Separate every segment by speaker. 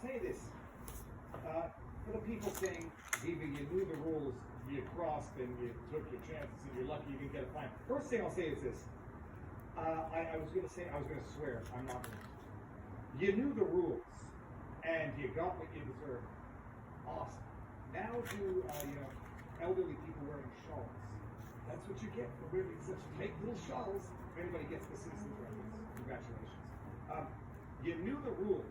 Speaker 1: tell you this. For the people saying, either you knew the rules, you crossed, and you took your chances, and you're lucky you didn't get a fine. First thing I'll say is this. I was going to swear. I'm not going to. You knew the rules, and you got what you deserved. Awesome. Now do, elderly people wearing shawls. That's what you get for wearing such tight little shawls. If anybody gets the citizens' records, congratulations. You knew the rules,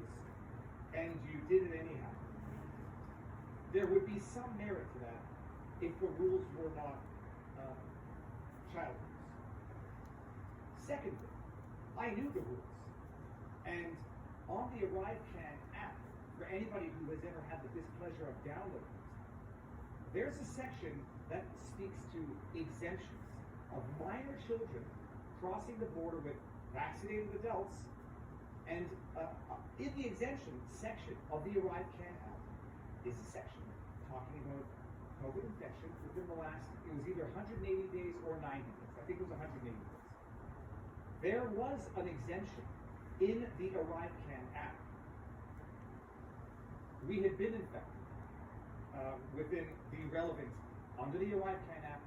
Speaker 1: and you did it anyhow. There would be some merit to that if the rules were not child rules. Secondly, I knew the rules, and on the ArriveCAN app, for anybody who has ever had the displeasure of downloading it, there's a section that speaks to exemptions of minor children crossing the border with vaccinated adults, and in the exemption section of the ArriveCAN app is a section talking about COVID infection within the last, it was either 180 days or 90 days. I think it was 180 days. There was an exemption in the ArriveCAN app. We had been infected within the relevant, under the ArriveCAN app,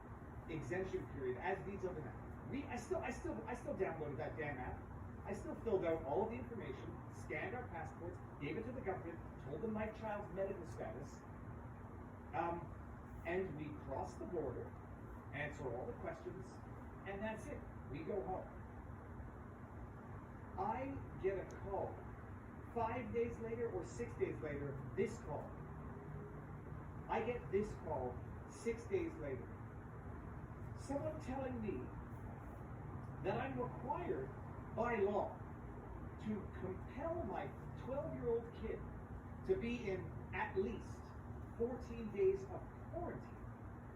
Speaker 1: exemption period, as these other apps. I still downloaded that damn app. I still filled out all of the information, scanned our passports, gave it to the government, told them my child's medical status, and we crossed the border, answer all the questions, and that's it. We go home. I get a call 5 days later or 6 days later, this call. I get this call 6 days later. Someone telling me that I'm required by law to compel my 12-year-old kid to be in at least 14 days of quarantine.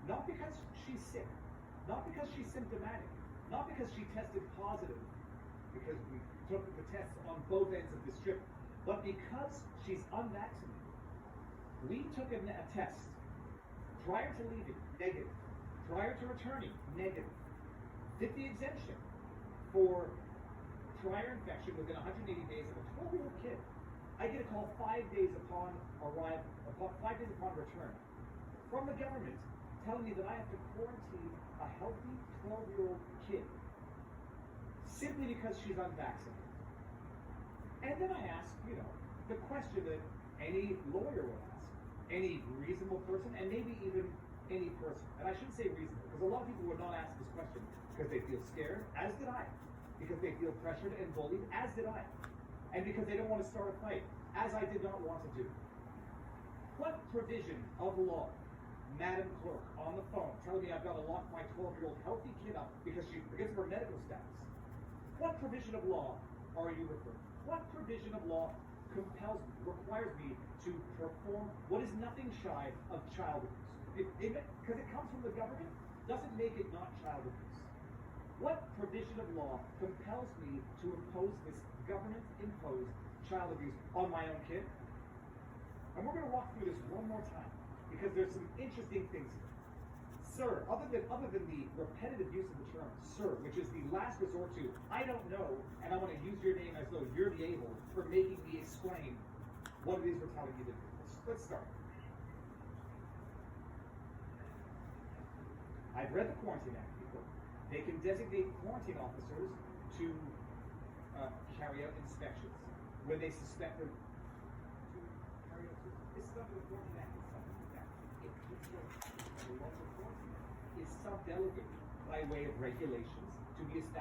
Speaker 1: Not because she's sick, not because she's symptomatic, not because she tested positive, because we took the tests on both ends of this trip, but because she's unvaccinated. We took a test prior to leaving, negative. Prior to returning, negative. Did the exemption for prior infection within 180 days of a 12-year-old kid. I get a call 5 days upon arrival, 5 days upon return, from the government telling me that I have to quarantine a healthy 12-year-old kid simply because she's unvaccinated. And then I ask, the question that any lawyer would ask, any reasonable person, and maybe even any person. And I shouldn't say reasonable, because a lot of people would not ask this question because they feel scared, as did I. Because they feel pressured and bullied, as did I. And because they don't want to start a fight, as I did not want to do. What provision of law, Madam Clerk, on the phone, telling me I've got to lock my 12-year-old healthy kid up because she forgets her medical status? What provision of law are you referring to? What provision of law requires me to perform what is nothing shy of child abuse? Because it comes from the government, doesn't make it not child abuse. What provision of law compels me to impose this government-imposed child abuse on my own kid? And we're going to walk through this one more time, because there's some interesting things here. Sir, other than the repetitive use of the term sir, which is the last resort to, I don't know, and I want to use your name as though you're the able for making me explain what it is we're telling you to do. Let's start. I've read the Quarantine Act, people. They can designate quarantine officers to carry out inspections when they suspect them to carry out. This is under the Quarantine Act. It's something like that. The local quarantine is sub-delegated by way of regulations to be established.